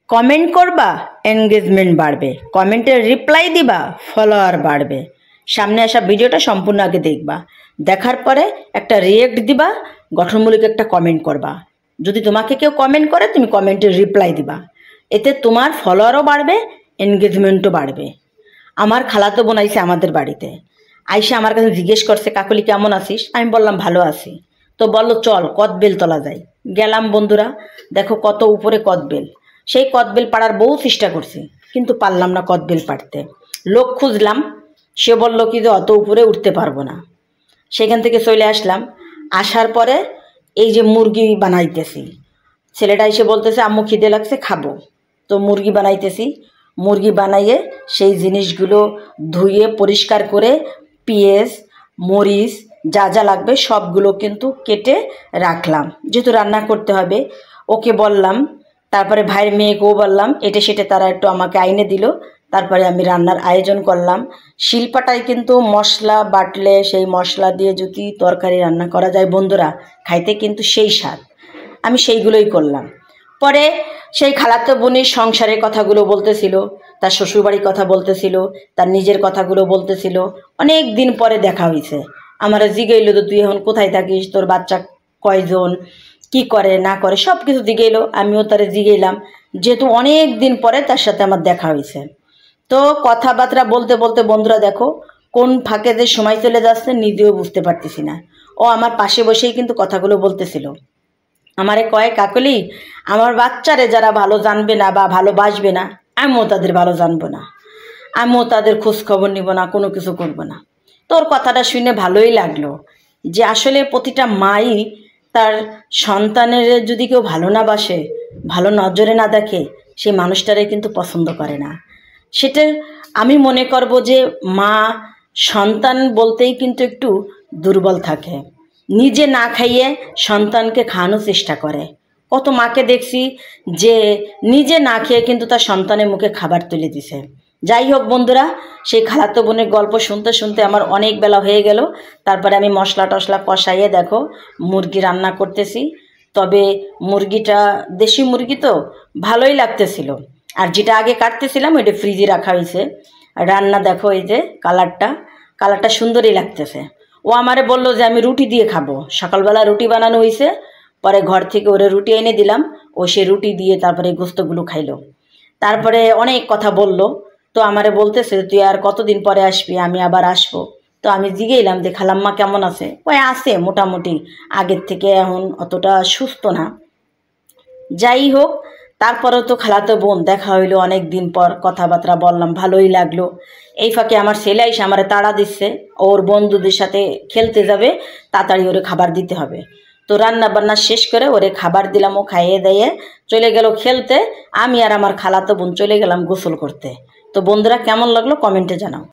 Comment করবা, engagement বাড়বে। কমেন্টের রিপ্লাই দিবা, ফলোয়ার বাড়বে। সামনে আসা ভিডিওটা সম্পূর্ণ আগে দেখবা, দেখার পরে একটা রিয়েক্ট দিবা, গঠনমূলক একটা কমেন্ট করবা। যদি তোমাকে কেউ কমেন্ট করে, তুমি কমেন্টের রিপ্লাই দিবা। এতে তোমার ফলোয়ারও বাড়বে, এনগেজমেন্টও বাড়বে। আমার খালাতো বোন আইসে আমাদের বাড়িতে, আইসে আমার কাছে জিজ্ঞেস করছে, কাকলি কেমন আছিস? আমি বললাম ভালো আছি। তো বললো চল কদবেল তোলা যায়। গেলাম বন্ধুরা, দেখো কত উপরে কদবেল। সেই কদবেল পাড়ার বহু চেষ্টা করছি, কিন্তু পারলাম না কদবেল পাড়তে। লোক খুঁজলাম, সে বলল কি যে অত উপরে উঠতে পারবো না। সেখান থেকে চলে আসলাম। আসার পরে এই যে মুরগি বানাইতেছি, ছেলেটা এসে বলতেছে আম্মু খিদে লাগছে, খাবো। তো মুরগি বানাইতেছি। মুরগি বানাইয়ে সেই জিনিসগুলো ধুয়ে পরিষ্কার করে পেঁয়াজ মরিচ যা যা লাগবে সবগুলো কিন্তু কেটে রাখলাম, যেহেতু রান্না করতে হবে। ওকে বললাম, তারপরে ভাইয়ের মেয়েকেও বললাম, এটে সেটে তারা একটু আমাকে আইনে দিল। তারপরে আমি রান্নার আয়োজন করলাম। শিলপাটায় কিন্তু মশলা বাটলে সেই মশলা দিয়ে যদি তরকারি রান্না করা যায় বন্ধুরা, খাইতে কিন্তু সেই স্বাদ। আমি সেইগুলোই করলাম। পরে সেই খালাতো বোনের সংসারের কথাগুলো বলতেছিল, তার শ্বশুরবাড়ির কথা বলতেছিল, তার নিজের কথাগুলো বলতেছিল। অনেক দিন পরে দেখা হয়েছে। আমার জিগাইলো, তো তুই এখন কোথায় থাকিস, তোর বাচ্চা কয়জন, কি করে না করে সব কিছু জিগাইলো। আমিও তারে জিগাইলাম, যেহেতু অনেক দিন পরে তার সাথে আমার দেখা হয়েছে। তো কথাবার্তা বলতে বলতে বন্ধুরা দেখো কোন ফাঁকে যে সময় চলে যাচ্ছে নিজেও বুঝতে পারতেছি না। ও আমার পাশে বসেই কিন্তু কথাগুলো বলতেছিল। আমারে কয়, কাকলি আমার বাচ্চারে যারা ভালো জানবে না বা ভালোবাসবে না, আমিও তাদের ভালো জানবো না, আমিও তাদের খোঁজ খবর নিব না, কোনো কিছু করবো না। তোর কথাটা শুনে ভালোই লাগলো, যে আসলে প্রতিটা মাই তার সন্তানের যদি কেউ ভালো না বাসে, ভালো নজরে না দেখে, সেই মানুষটারে কিন্তু পছন্দ করে না। সেটা আমি মনে করব যে মা সন্তান বলতেই কিন্তু একটু দুর্বল থাকে, নিজে না খাইয়ে সন্তানকে খাওয়ানোর চেষ্টা করে। কত মাকে দেখছি যে নিজে না খেয়ে কিন্তু তার সন্তানের মুখে খাবার তুলে দিছে। যাই হোক বন্ধুরা, সেই খালাতো বোনের গল্প শুনতে শুনতে আমার অনেক বেলা হয়ে গেল। তারপরে আমি মশলা টশলা কষাইয়ে দেখো মুরগি রান্না করতেছি। তবে মুরগিটা দেশি মুরগি তো ভালোই লাগতেছিল। আর যেটা আগে কাটতেছিলাম ওইটা ফ্রিজে রাখা হয়েছে। রান্না দেখো, এই যে কালারটা সুন্দরই লাগতেছে। ও আমারে বললো যে আমি রুটি দিয়ে খাবো। সকালবেলা রুটি বানানো হয়েছে, পরে ঘর থেকে ওরে রুটি এনে দিলাম, ও সে রুটি দিয়ে তারপরে গোস্তগুলো খাইলো। তারপরে অনেক কথা বলল। তো আমারে বলতেছে তুই আর কতদিন পরে আসবি, আমি আবার আসবো। তো আমি জিগেইলাম যে খালাম্মা কেমন আছে? ওই আছে মোটামুটি, আগের থেকে এখন অতটা সুস্থ না। যাই হোক, তারপরেও তো খালাতো বোন দেখা হইলো অনেক দিন পর, কথাবার্তা বললাম, ভালোই লাগলো। এই ফাঁকে আমার ছেলে এসে আমার তাড়া দিচ্ছে, ওর বন্ধুদের সাথে খেলতে যাবে, তাড়াতাড়ি ওরে খাবার দিতে হবে। তো রান্না বান্না শেষ করে ওরে খাবার দিলাম, ও খাইয়ে দিয়ে চলে গেল খেলতে। আমি আর আমার খালাতো বোন চলে গেলাম গোসল করতে। তো বন্ধুরা কেমন লাগলো কমেন্টে জানাও।